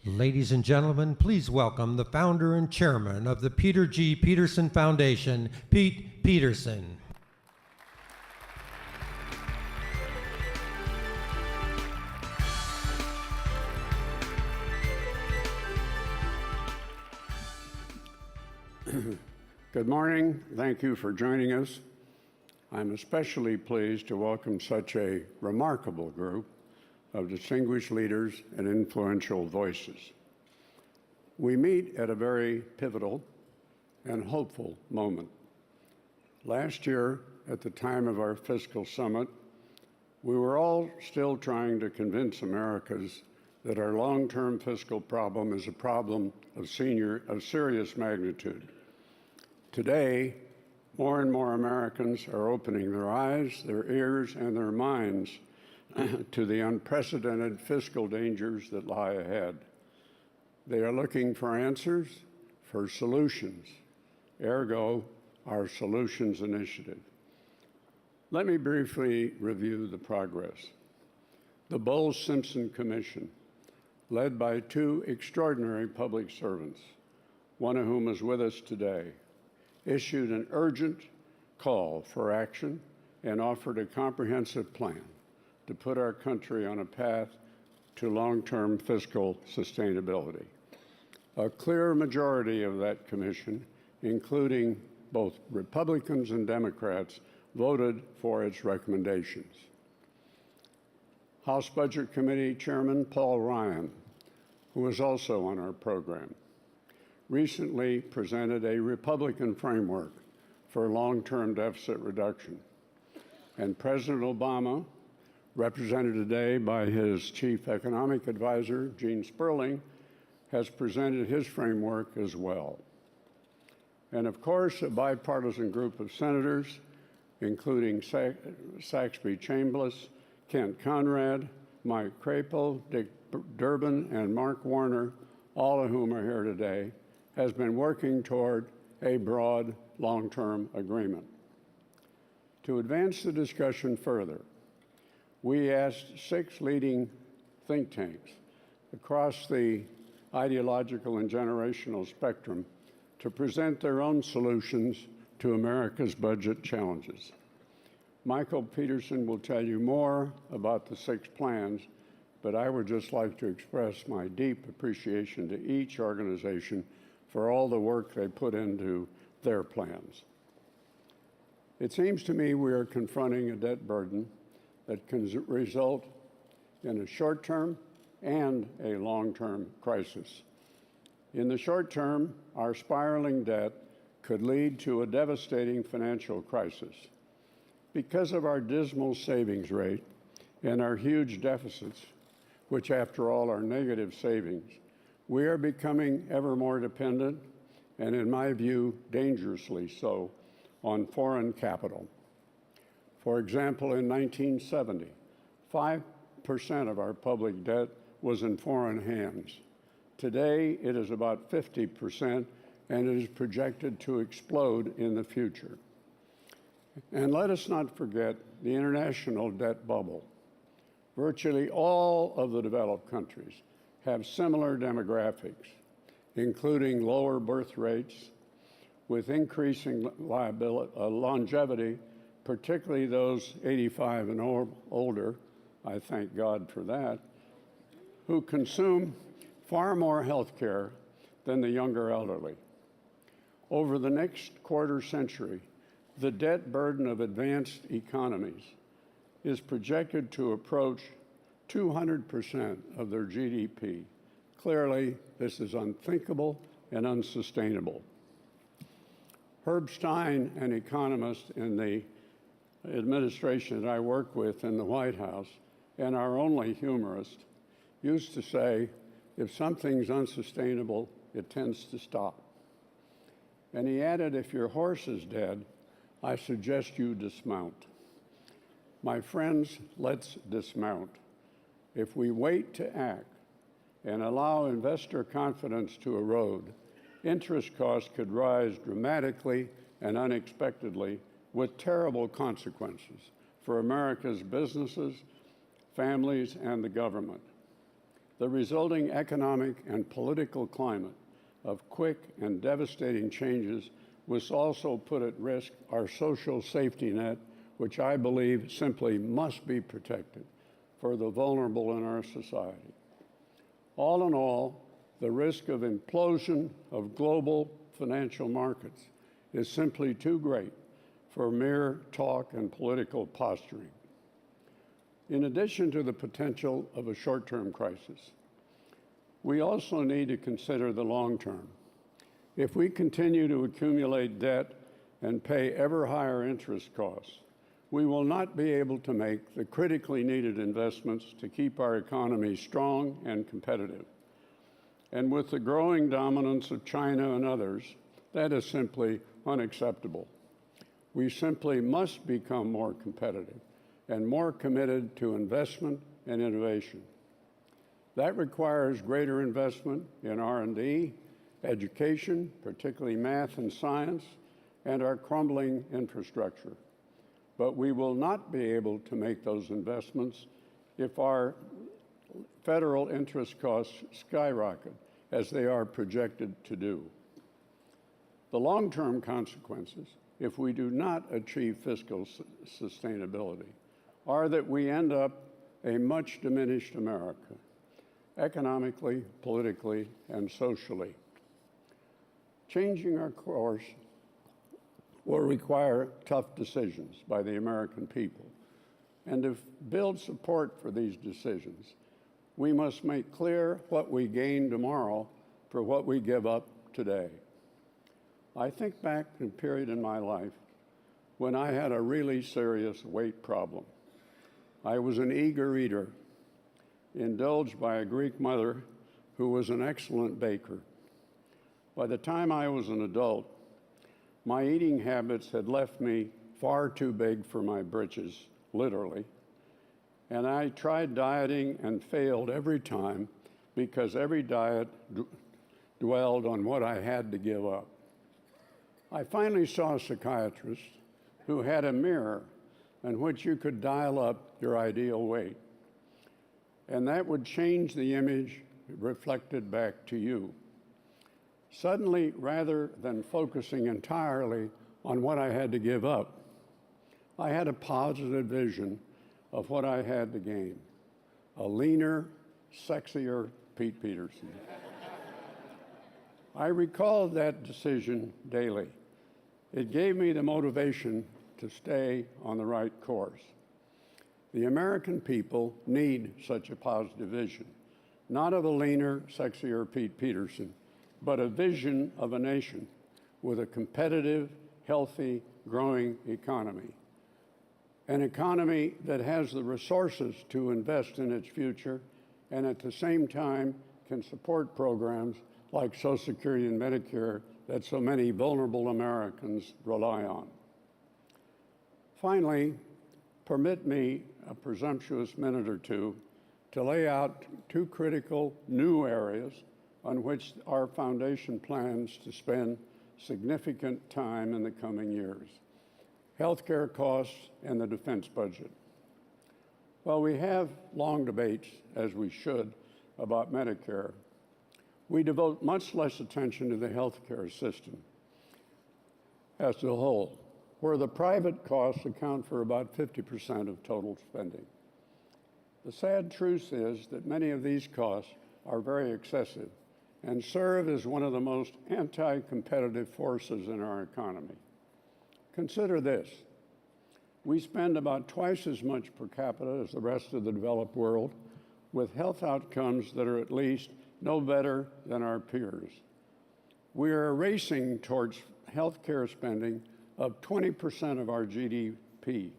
Ladies and gentlemen, please welcome the founder and chairman of the Peter G. Peterson Foundation, Pete Peterson. Good morning. Thank you for joining us. I'm especially pleased to welcome such a remarkable group of distinguished leaders and influential voices. We meet at a very pivotal and hopeful moment. Last year, at the time of our fiscal summit, we were all still trying to convince Americans that our long-term fiscal problem is a problem of serious magnitude. Today, more and more Americans are opening their eyes, their ears, and their minds to the unprecedented fiscal dangers that lie ahead. They are looking for answers, for solutions, ergo, our Solutions Initiative. Let me briefly review the progress. The Bowles-Simpson Commission, led by two extraordinary public servants, one of whom is with us today, issued an urgent call for action and offered a comprehensive plan to put our country on a path to long-term fiscal sustainability. A clear majority of that commission, including both Republicans and Democrats, voted for its recommendations. House Budget Committee Chairman Paul Ryan, who is also on our program, recently presented a Republican framework for long-term deficit reduction. And President Obama, represented today by his chief economic advisor, Gene Sperling, has presented his framework as well. And of course, a bipartisan group of senators, including Saxby Chambliss, Kent Conrad, Mike Crapo, Dick Durbin, and Mark Warner, all of whom are here today, has been working toward a broad, long-term agreement. To advance the discussion further, we asked 6 leading think tanks across the ideological and generational spectrum to present their own solutions to America's budget challenges. Michael Peterson will tell you more about the 6 plans, but I would just like to express my deep appreciation to each organization for all the work they put into their plans. It seems to me we are confronting a debt burden that can result in a short-term and a long-term crisis. In the short term, our spiraling debt could lead to a devastating financial crisis. Because of our dismal savings rate and our huge deficits, which after all are negative savings, we are becoming ever more dependent, and in my view, dangerously so, on foreign capital. For example, in 1970, 5% of our public debt was in foreign hands. Today, it is about 50%, and it is projected to explode in the future. And let us not forget the international debt bubble. Virtually all of the developed countries have similar demographics, including lower birth rates with increasing longevity, particularly those 85 and older, I thank God for that, who consume far more health care than the younger elderly. Over the next quarter century, the debt burden of advanced economies is projected to approach 200% of their GDP. Clearly, this is unthinkable and unsustainable. Herb Stein, an economist in the administration that I work with in the White House, and our only humorist, used to say, if something's unsustainable, it tends to stop. And he added, if your horse is dead, I suggest you dismount. My friends, let's dismount. If we wait to act and allow investor confidence to erode, interest costs could rise dramatically and unexpectedly with terrible consequences for America's businesses, families, and the government. The resulting economic and political climate of quick and devastating changes will also put at risk our social safety net, which I believe simply must be protected for the vulnerable in our society. All in all, the risk of implosion of global financial markets is simply too great for mere talk and political posturing. In addition to the potential of a short-term crisis, we also need to consider the long term. If we continue to accumulate debt and pay ever higher interest costs, we will not be able to make the critically needed investments to keep our economy strong and competitive. And with the growing dominance of China and others, that is simply unacceptable. We simply must become more competitive and more committed to investment and innovation. That requires greater investment in R&D, education, particularly math and science, and our crumbling infrastructure. But we will not be able to make those investments if our federal interest costs skyrocket, as they are projected to do. The long-term consequences, if we do not achieve fiscal sustainability, are that we end up a much diminished America, economically, politically, and socially. Changing our course will require tough decisions by the American people. And to build support for these decisions, we must make clear what we gain tomorrow for what we give up today. I think back to a period in my life when I had a really serious weight problem. I was an eager eater, indulged by a Greek mother who was an excellent baker. By the time I was an adult, my eating habits had left me far too big for my britches, literally. And I tried dieting and failed every time because every diet dwelled on what I had to give up. I finally saw a psychiatrist who had a mirror in which you could dial up your ideal weight. And that would change the image reflected back to you. Suddenly, rather than focusing entirely on what I had to give up, I had a positive vision of what I had to gain: a leaner, sexier Pete Peterson. I recalled that decision daily. It gave me the motivation to stay on the right course. The American people need such a positive vision, not of a leaner, sexier Pete Peterson, but a vision of a nation with a competitive, healthy, growing economy. An economy that has the resources to invest in its future and at the same time can support programs like Social Security and Medicare that so many vulnerable Americans rely on. Finally, permit me a presumptuous minute or two to lay out two critical new areas on which our foundation plans to spend significant time in the coming years: healthcare costs and the defense budget. While we have long debates, as we should, about Medicare, we devote much less attention to the healthcare system as a whole, where the private costs account for about 50% of total spending. The sad truth is that many of these costs are very excessive and serve as one of the most anti-competitive forces in our economy. Consider this: we spend about twice as much per capita as the rest of the developed world, with health outcomes that are at least no better than our peers. We are racing towards health care spending of 20% of our GDP.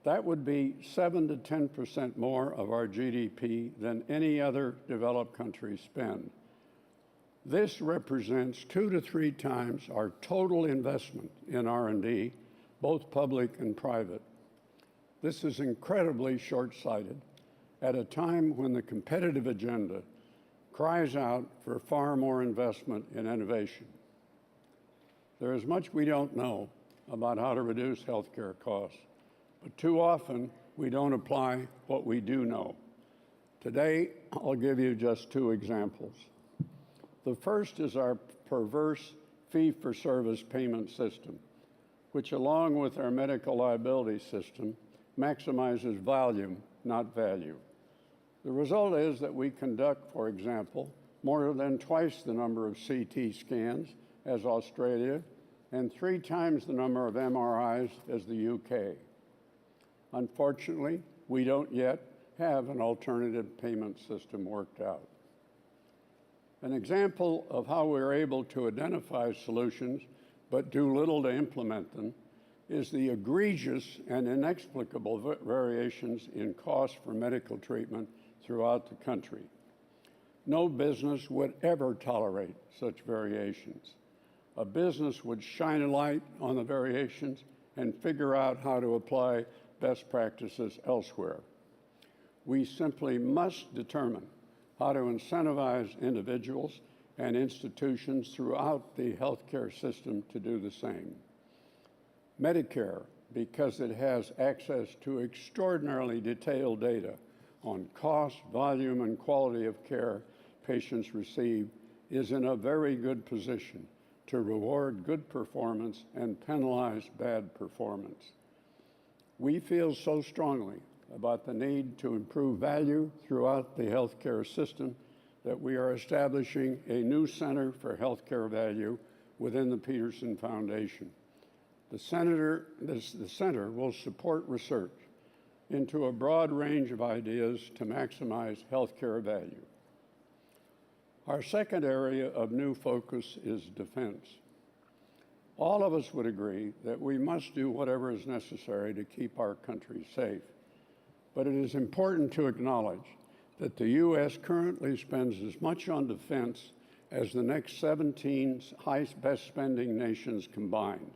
That would be 7 to 10% more of our GDP than any other developed country spend. This represents 2 to 3 times our total investment in R&D, both public and private. This is incredibly short-sighted at a time when the competitive agenda cries out for far more investment in innovation. There is much we don't know about how to reduce healthcare costs, but too often we don't apply what we do know. Today, I'll give you just two examples. The first is our perverse fee-for-service payment system, which along with our medical liability system maximizes volume, not value. The result is that we conduct, for example, more than twice the number of CT scans as Australia and 3 times the number of MRIs as the UK. Unfortunately, we don't yet have an alternative payment system worked out. An example of how we're able to identify solutions but do little to implement them is the egregious and inexplicable variations in cost for medical treatment throughout the country. No business would ever tolerate such variations. A business would shine a light on the variations and figure out how to apply best practices elsewhere. We simply must determine how to incentivize individuals and institutions throughout the healthcare system to do the same. Medicare, because it has access to extraordinarily detailed data on cost, volume, and quality of care patients receive, is in a very good position to reward good performance and penalize bad performance. We feel so strongly about the need to improve value throughout the healthcare system that we are establishing a new Center for Healthcare Value within the Peterson Foundation. The center will support research into a broad range of ideas to maximize healthcare value. Our second area of new focus is defense. All of us would agree that we must do whatever is necessary to keep our country safe. But it is important to acknowledge that the U.S. currently spends as much on defense as the next 17 best spending nations combined.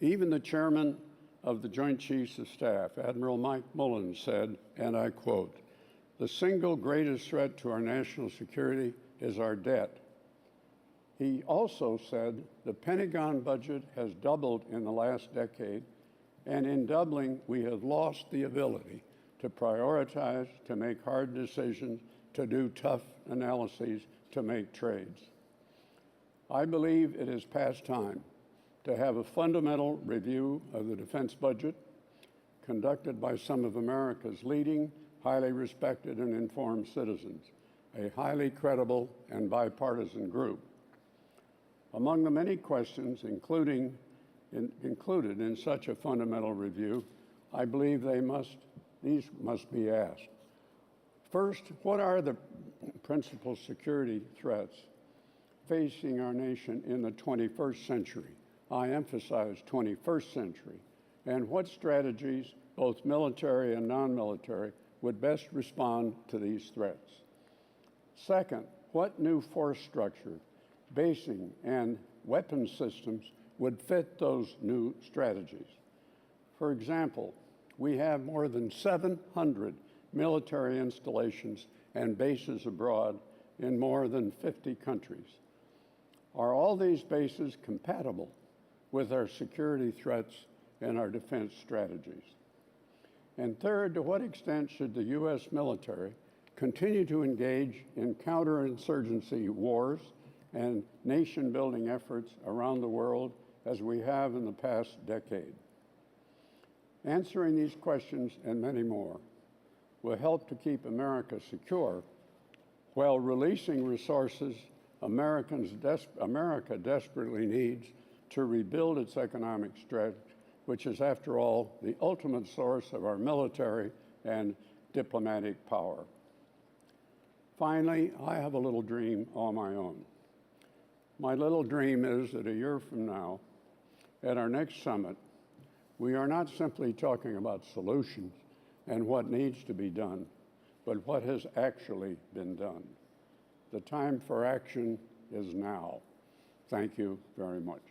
Even the chairman of the Joint Chiefs of Staff, Admiral Mike Mullen, said, and I quote, "The single greatest threat to our national security is our debt." He also said the Pentagon budget has doubled in the last decade, and in doubling, we have lost the ability to prioritize, to make hard decisions, to do tough analyses, to make trades. I believe it is past time to have a fundamental review of the defense budget conducted by some of America's leading, highly respected and informed citizens, a highly credible and bipartisan group. Among the many questions included in such a fundamental review, I believe these must be asked. First, what are the principal security threats facing our nation in the 21st century? I emphasize 21st century. And what strategies, both military and non-military, would best respond to these threats? Second, what new force structure, basing, and weapon systems would fit those new strategies? For example, we have more than 700 military installations and bases abroad in more than 50 countries. Are all these bases compatible with our security threats and our defense strategies? And third, to what extent should the U.S. military continue to engage in counterinsurgency wars and nation-building efforts around the world as we have in the past decade? Answering these questions and many more will help to keep America secure while releasing resources America desperately needs to rebuild its economic strength, which is, after all, the ultimate source of our military and diplomatic power. Finally, I have a little dream all my own. My little dream is that a year from now, at our next summit, we are not simply talking about solutions and what needs to be done, but what has actually been done. The time for action is now. Thank you very much.